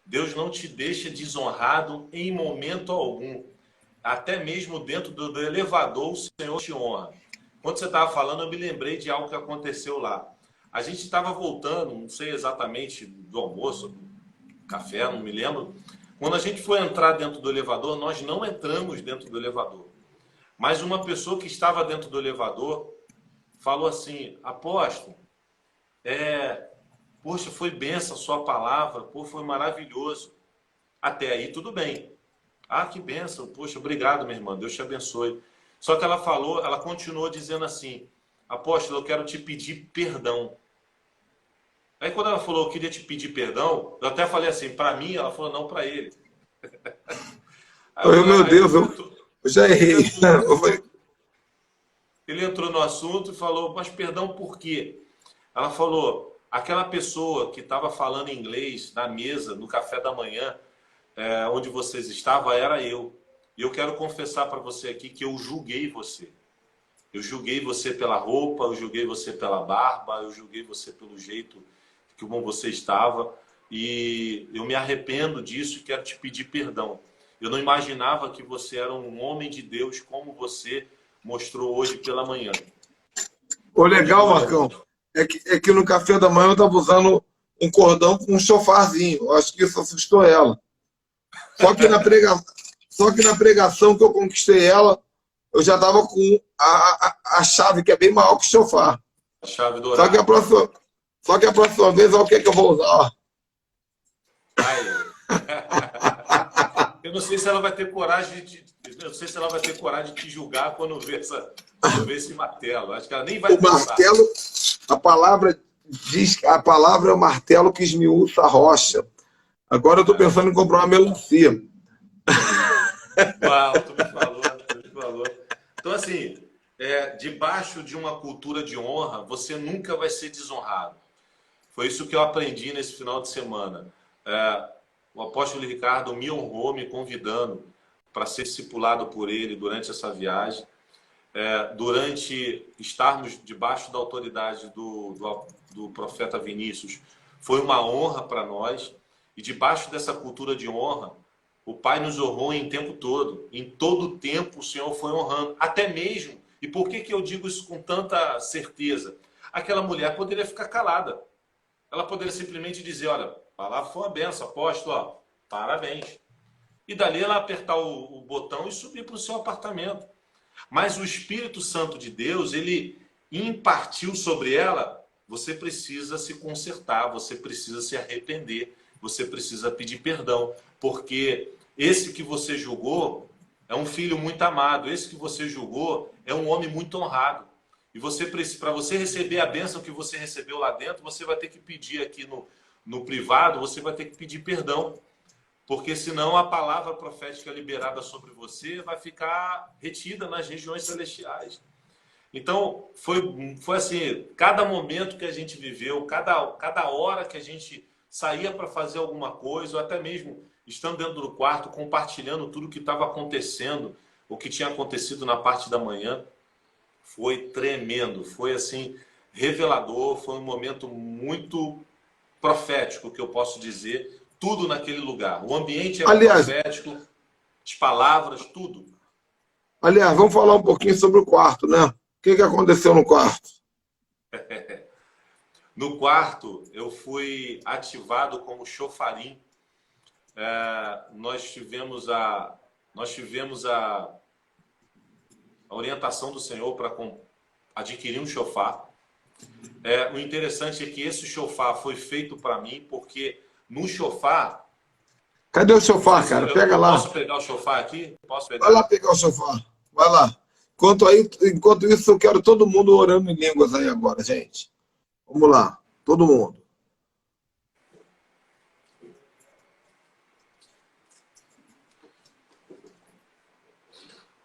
Deus não te deixa desonrado em momento algum. Até mesmo dentro do elevador, o Senhor te honra. Quando você estava falando, eu me lembrei de algo que aconteceu lá. A gente estava voltando, não sei exatamente do almoço, do café, não me lembro. Quando a gente foi entrar dentro do elevador, nós não entramos dentro do elevador. Mas uma pessoa que estava dentro do elevador falou assim: apóstolo, poxa, foi bênção a sua palavra, pô, foi maravilhoso. Até aí tudo bem. Ah, que bênção, poxa, obrigado, minha irmã, Deus te abençoe. Só que ela continuou dizendo assim: apóstolo, eu quero te pedir perdão. Aí quando ela falou, eu queria te pedir perdão, eu até falei assim, para mim, ela falou, não, para ele. Meu Deus, eu já errei. Ele entrou no assunto e falou, mas perdão por quê? Ela falou, aquela pessoa que estava falando inglês na mesa, no café da manhã, onde vocês estavam, era eu. E eu quero confessar para você aqui que eu julguei você. Eu julguei você pela roupa, eu julguei você pela barba, eu julguei você pelo jeito como você estava. E eu me arrependo disso e quero te pedir perdão. Eu não imaginava que você era um homem de Deus como você mostrou hoje pela manhã. O legal, Marcão, é que no café da manhã eu estava usando um cordão com um chofarzinho. Eu acho que isso assustou ela. Só que na pregação que eu conquistei ela, eu já estava com a chave, que é bem maior que o chofar. A chave dourada. Só que a próxima vez, olha o que eu vou usar. Eu não sei se ela vai ter coragem de te julgar quando ver esse martelo. Acho que ela nem vai o martelo, a palavra diz que a palavra é o martelo que esmiuça a rocha. Agora eu estou pensando em comprar uma melancia. Uau, tu me falou. Então, assim, debaixo de uma cultura de honra, você nunca vai ser desonrado. Foi isso que eu aprendi nesse final de semana. O apóstolo Ricardo me honrou, me convidando para ser discipulado por ele durante essa viagem. Durante estarmos debaixo da autoridade do profeta Vinícius, foi uma honra para nós. E debaixo dessa cultura de honra, o Pai nos honrou em tempo todo. Em todo tempo o Senhor foi honrando. Até mesmo, e por que eu digo isso com tanta certeza? Aquela mulher poderia ficar calada. Ela poderia simplesmente dizer, olha, a palavra foi uma benção, apóstolo, ó, parabéns. E dali ela apertar o botão e subir para o seu apartamento. Mas o Espírito Santo de Deus, ele impartiu sobre ela, você precisa se consertar, você precisa se arrepender, você precisa pedir perdão, porque esse que você julgou é um filho muito amado, esse que você julgou é um homem muito honrado. E para você receber a bênção que você recebeu lá dentro, você vai ter que pedir aqui no privado, você vai ter que pedir perdão. Porque senão a palavra profética liberada sobre você vai ficar retida nas regiões celestiais. Então, foi assim, cada momento que a gente viveu, cada hora que a gente saía para fazer alguma coisa, ou até mesmo estando dentro do quarto, compartilhando tudo o que estava acontecendo, o que tinha acontecido na parte da manhã, foi tremendo, foi assim, revelador, foi um momento muito profético, que eu posso dizer, tudo naquele lugar. O ambiente era profético, as palavras, tudo. Aliás, vamos falar um pouquinho sobre o quarto, né? O que aconteceu no quarto? No quarto, eu fui ativado como chofarim. Nós tivemos a orientação do Senhor para adquirir um chofar. O interessante é que esse chofar foi feito para mim, porque no chofar Cadê o chofar, cara? Pega lá. Posso pegar o chofar aqui? Posso pegar? Vai lá pegar o chofar. Vai lá. Enquanto isso, eu quero todo mundo orando em línguas aí agora, gente. Vamos lá. Todo mundo.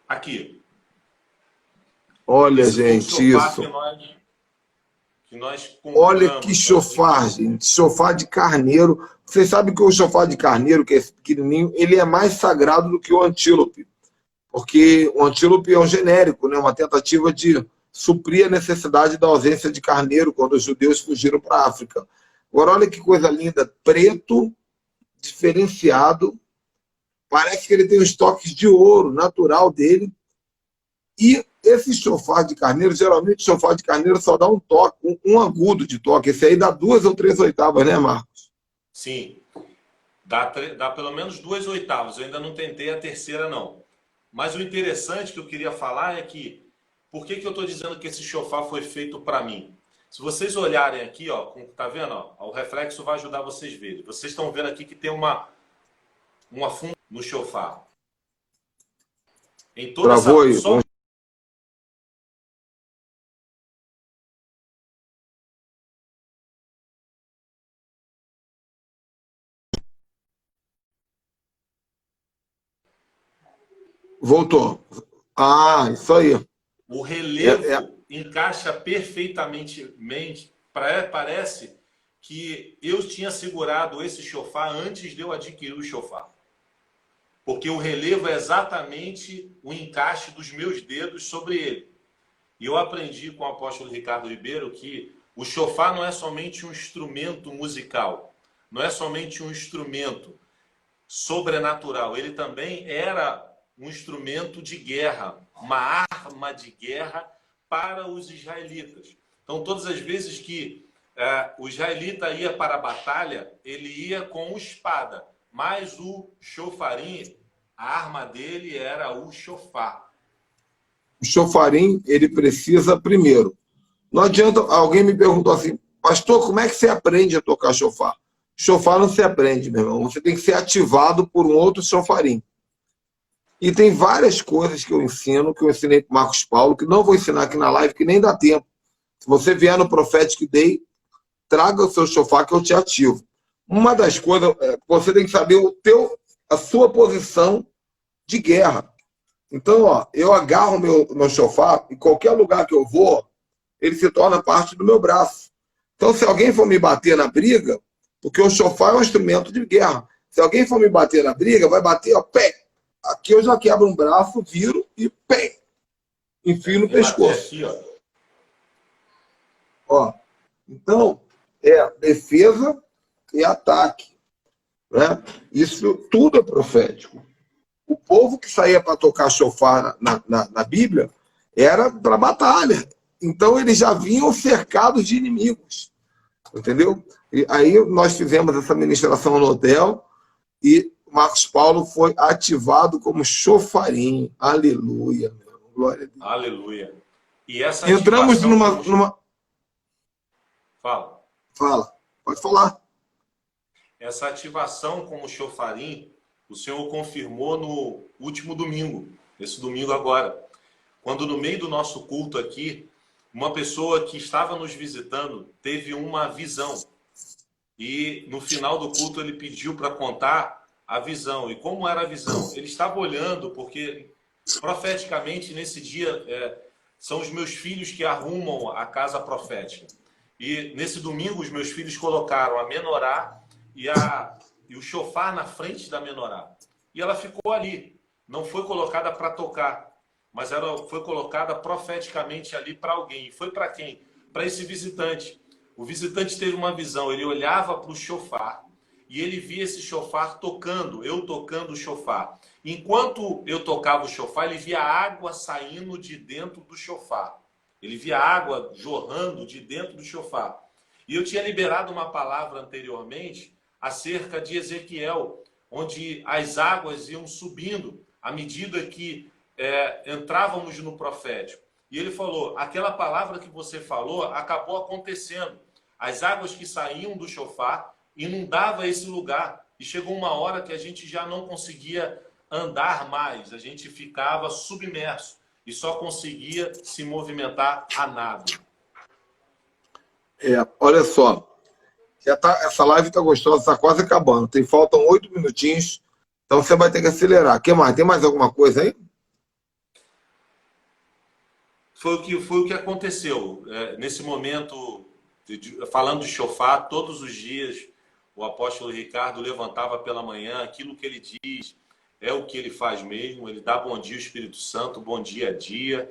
Aqui. Olha, gente, isso. Olha que chofar, gente. Chofar de carneiro. Vocês sabem que o chofar de carneiro, que é esse pequenininho, ele é mais sagrado do que o antílope. Porque o antílope é um genérico, né? Uma tentativa de suprir a necessidade da ausência de carneiro quando os judeus fugiram para a África. Agora, olha que coisa linda. Preto, diferenciado. Parece que ele tem os toques de ouro natural dele. E esse chofar de carneiro, geralmente o chofar de carneiro só dá um toque, um agudo de toque. Esse aí dá 2 ou 3 oitavas, né, Marcos? Sim. Dá pelo menos 2 oitavas. Eu ainda não tentei a terceira, não. Mas o interessante que eu queria falar é que, por que eu estou dizendo que esse chofar foi feito para mim? Se vocês olharem aqui, ó, tá vendo? Ó, o reflexo vai ajudar vocês a verem. Vocês estão vendo aqui que tem uma funda no chofar. Em toda Travou essa... aí. Voltou. Ah, isso aí. O relevo encaixa perfeitamente. Parece que eu tinha segurado esse chofar antes de eu adquirir o chofar. Porque o relevo é exatamente o encaixe dos meus dedos sobre ele. E eu aprendi com o apóstolo Ricardo Ribeiro que o chofar não é somente um instrumento musical, não é somente um instrumento sobrenatural, ele também era um instrumento de guerra, uma arma de guerra para os israelitas. Então, todas as vezes que o israelita ia para a batalha, ele ia com espada, mas o chofarim, a arma dele era o chofar. O chofarim, ele precisa primeiro. Não adianta, alguém me perguntou assim, pastor, como é que você aprende a tocar chofar? Chofar não se aprende, meu irmão. Você tem que ser ativado por um outro chofarim. E tem várias coisas que eu ensino, que eu ensinei para o Marcos Paulo, que não vou ensinar aqui na live, que nem dá tempo. Se você vier no Prophetic Day, traga o seu chofar que eu te ativo. Uma das coisas, você tem que saber a sua posição de guerra. Então, ó, eu agarro meu chofar, em qualquer lugar que eu vou, ele se torna parte do meu braço. Então, se alguém for me bater na briga, porque o chofar é um instrumento de guerra, se alguém for me bater na briga, vai bater, ó, pé. Aqui eu já quebro um braço, viro e pé. Enfio no pescoço. Aqui, ó. Ó. Então, é defesa e ataque. Né? Isso tudo é profético. O povo que saía para tocar chofar na Bíblia era para batalha. Então, eles já vinham cercados de inimigos. Entendeu? E aí nós fizemos essa ministração no hotel e Marcos Paulo foi ativado como chofarim. Aleluia. Meu. Glória a Deus. Aleluia. E essa entramos numa... Fala. Fala. Pode falar. Essa ativação como chofarim, o Senhor confirmou no último domingo, esse domingo agora. Quando no meio do nosso culto aqui, uma pessoa que estava nos visitando teve uma visão. E no final do culto ele pediu para contar a visão. E como era a visão? Ele estava olhando, porque profeticamente nesse dia são os meus filhos que arrumam a casa profética. E nesse domingo os meus filhos colocaram a menorá e o chofar na frente da menorá. E ela ficou ali. Não foi colocada para tocar, mas ela foi colocada profeticamente ali para alguém. E foi para quem? Para esse visitante. O visitante teve uma visão. Ele olhava para o chofar e ele via esse chofar tocando, eu tocando o chofar. Enquanto eu tocava o chofar, ele via água saindo de dentro do chofar. Ele via água jorrando de dentro do chofar. E eu tinha liberado uma palavra anteriormente acerca de Ezequiel, onde as águas iam subindo à medida que entrávamos no profético. E ele falou, aquela palavra que você falou acabou acontecendo. As águas que saíam do chofar inundavam esse lugar. e chegou uma hora que a gente já não conseguia andar mais, a gente ficava submerso e só conseguia se movimentar a nado. Olha só, essa live está gostosa, está quase acabando. Faltam 8 minutinhos, então você vai ter que acelerar. O que mais? Tem mais alguma coisa aí? Foi o que aconteceu. Nesse momento, falando de shofar, todos os dias o apóstolo Ricardo levantava pela manhã, aquilo que ele diz é o que ele faz mesmo, ele dá bom dia ao Espírito Santo, bom dia a dia,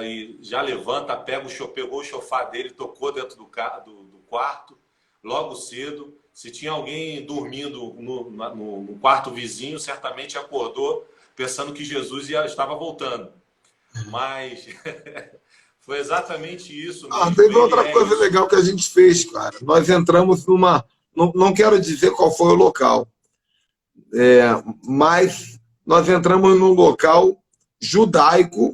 e já levanta, pegou o shofar dele, tocou dentro do quarto, logo cedo. Se tinha alguém dormindo no quarto vizinho, certamente acordou pensando que Jesus estava voltando. Mas foi exatamente isso mesmo. Teve outra coisa legal que a gente fez, cara. Nós entramos numa... Não quero dizer qual foi o local, mas nós entramos num local judaico,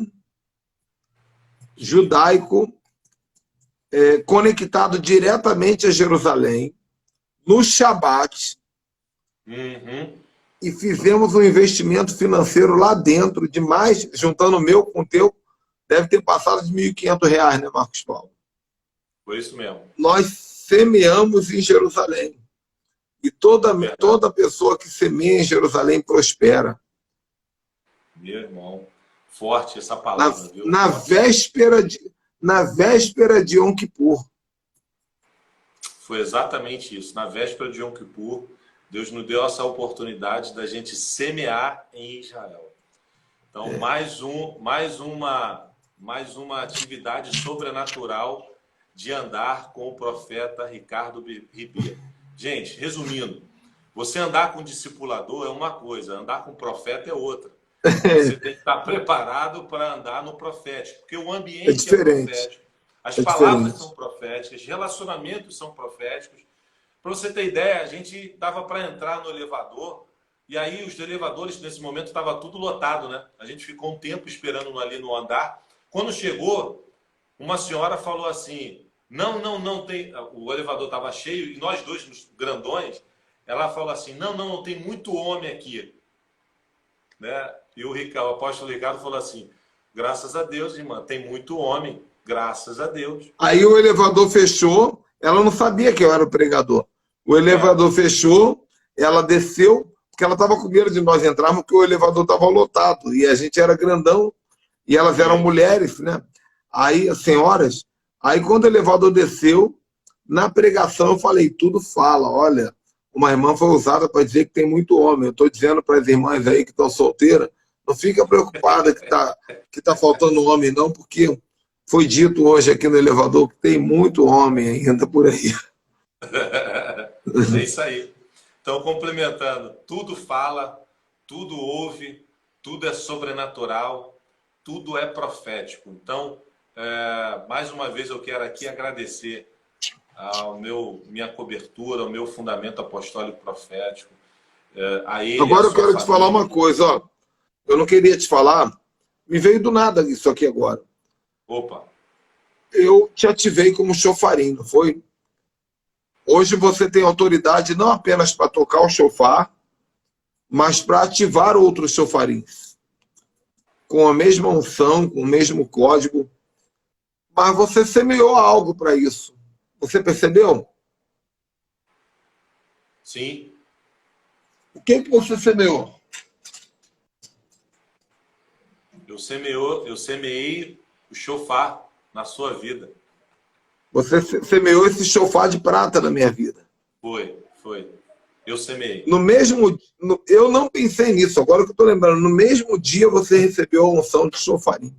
conectado diretamente a Jerusalém, no Shabat, e fizemos um investimento financeiro lá dentro, de mais, juntando o meu com o teu, deve ter passado de R$1.500, né, Marcos Paulo? Foi isso mesmo. Nós semeamos em Jerusalém. E toda pessoa que semeia em Jerusalém prospera. Meu irmão, forte essa palavra, viu? Na véspera de Yom Kippur. Foi exatamente isso. Na véspera de Yom Kippur, Deus nos deu essa oportunidade da gente semear em Israel. Então, mais uma atividade sobrenatural de andar com o profeta Ricardo Ribeiro. Gente, resumindo, você andar com um discipulador é uma coisa, andar com um profeta é outra. Você tem que estar preparado para andar no profético, porque o ambiente é profético, as palavras são proféticas, relacionamentos são proféticos. Para você ter ideia, a gente dava para entrar no elevador, e aí os elevadores, nesse momento, estava tudo lotado, né? A gente ficou um tempo esperando ali no andar. Quando chegou, uma senhora falou assim, não tem... O elevador estava cheio, e nós dois, nos grandões, ela falou assim, não tem muito homem aqui. Né? E o apóstolo Ricardo falou assim, graças a Deus, irmã, tem muito homem, graças a Deus. Aí o elevador fechou, ela não sabia que eu era o pregador. O elevador fechou, ela desceu, porque ela estava com medo de nós entrarmos, porque o elevador estava lotado, e a gente era grandão, e elas eram mulheres, né? Aí, as senhoras, aí quando o elevador desceu, na pregação eu falei, tudo fala, olha, uma irmã foi usada para dizer que tem muito homem. Eu estou dizendo para as irmãs aí que estão solteiras, não fica preocupada que tá faltando homem, não, porque foi dito hoje aqui no elevador que tem muito homem ainda por aí. É isso aí. Então, complementando, tudo fala, tudo ouve, tudo é sobrenatural, tudo é profético. Então, mais uma vez eu quero aqui agradecer minha cobertura, ao meu fundamento apostólico profético. Agora eu quero te falar uma coisa, ó. Eu não queria te falar, me veio do nada isso aqui agora. Opa! Eu te ativei como chofarim, não foi? Hoje você tem autoridade não apenas para tocar o chofar, mas para ativar outros chofarins. Com a mesma unção, com o mesmo código. Mas você semeou algo para isso. Você percebeu? Sim. O que você semeou? Eu semeei o chofar na sua vida. Você semeou esse chofar de prata na minha vida. Foi. Eu semeei. Eu não pensei nisso, agora que eu estou lembrando. No mesmo dia você recebeu a unção de chofarim.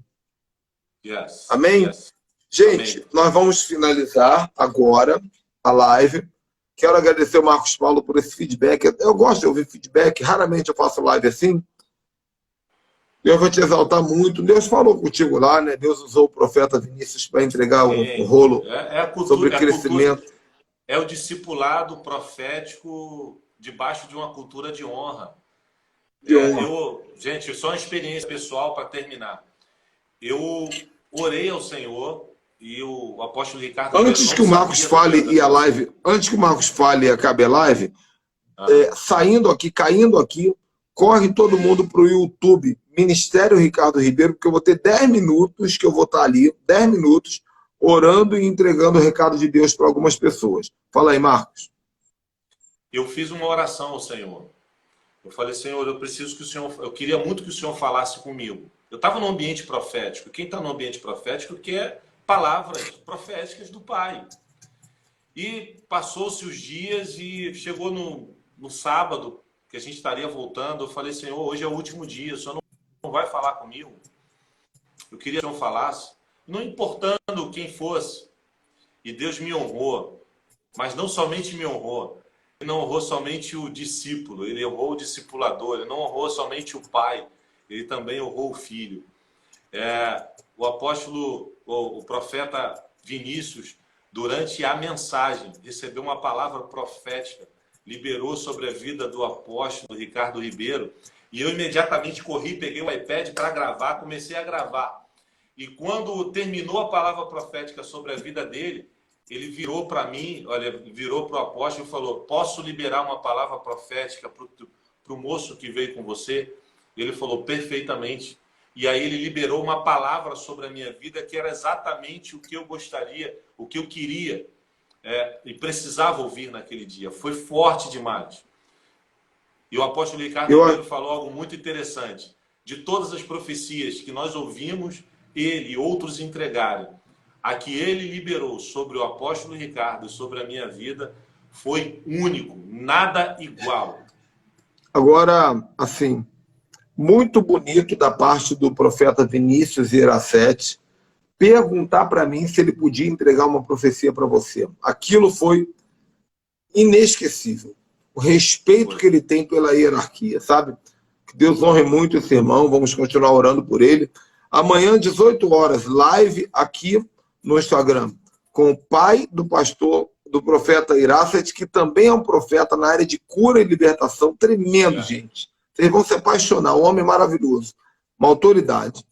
Yes. Amém? Yes. Gente, amém. Nós vamos finalizar agora a live. Quero agradecer ao Marcos Paulo por esse feedback. Eu gosto de ouvir feedback, raramente eu faço live assim. Deus vai te exaltar muito. Deus falou contigo lá, né? Deus usou o profeta Vinícius para entregar um rolo sobre crescimento. É o discipulado profético debaixo de uma cultura de honra. Gente, só uma experiência pessoal para terminar. Eu orei ao Senhor e o apóstolo Ricardo... Antes que o Marcos fale e a live, antes que o Marcos fale e acabe a live, saindo aqui, caindo aqui, corre todo mundo para o YouTube, Ministério Ricardo Ribeiro, porque eu vou ter 10 minutos que eu vou estar ali, 10 minutos, orando e entregando o recado de Deus para algumas pessoas. Fala aí, Marcos. Eu fiz uma oração ao Senhor. Eu falei, Senhor, eu queria muito que o Senhor falasse comigo. Eu estava no ambiente profético. Quem está no ambiente profético quer palavras proféticas do Pai. E passou-se os dias e chegou no sábado, que a gente estaria voltando. Eu falei, Senhor, hoje é o último dia, o Senhor não vai falar comigo. Eu queria que o Senhor falasse, não importando quem fosse. E Deus me honrou. Mas não somente me honrou. Ele não honrou somente o discípulo, ele honrou o discipulador, ele não honrou somente o pai, ele também honrou o filho. O apóstolo, o profeta Vinícius, durante a mensagem, recebeu uma palavra profética, liberou sobre a vida do apóstolo Ricardo Ribeiro, e eu imediatamente corri, peguei o iPad para gravar, comecei a gravar. E quando terminou a palavra profética sobre a vida dele, ele virou para mim, virou para o apóstolo e falou, posso liberar uma palavra profética para o moço que veio com você? Ele falou, perfeitamente. E aí ele liberou uma palavra sobre a minha vida que era exatamente o que eu gostaria, o que eu queria e precisava ouvir naquele dia. Foi forte demais. E o apóstolo Ricardo Ribeiro falou algo muito interessante. De todas as profecias que nós ouvimos, ele e outros entregaram, a que ele liberou sobre o apóstolo Ricardo e sobre a minha vida foi único, nada igual. Agora, assim, muito bonito da parte do profeta Vinícius Iracete perguntar para mim se ele podia entregar uma profecia para você. Aquilo foi inesquecível. O respeito que ele tem pela hierarquia, sabe? Que Deus honre muito esse irmão, vamos continuar orando por ele. Amanhã, 18 horas, live aqui no Instagram, com o pai do pastor, do profeta Iracete, que também é um profeta na área de cura e libertação, tremendo, gente. Vocês vão se apaixonar, um homem maravilhoso, uma autoridade.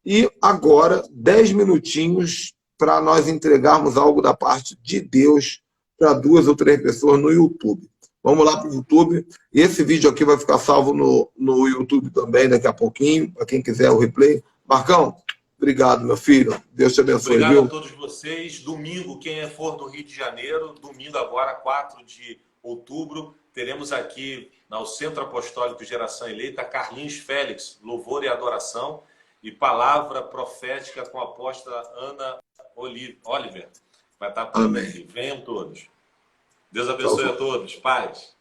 E agora, 10 minutinhos para nós entregarmos algo da parte de Deus para 2 ou 3 pessoas no YouTube. Vamos lá para o YouTube. Esse vídeo aqui vai ficar salvo no YouTube também daqui a pouquinho, para quem quiser o replay. Marcão, obrigado, meu filho. Deus te abençoe. Obrigado, viu? A todos vocês. Domingo, quem for do Rio de Janeiro, domingo agora, 4 de outubro, teremos aqui no Centro Apostólico Geração Eleita, Carlinhos Félix, louvor e adoração, e palavra profética com a apóstola Ana Oliver. Vai estar por aqui. Venham todos. Deus abençoe a todos. Paz.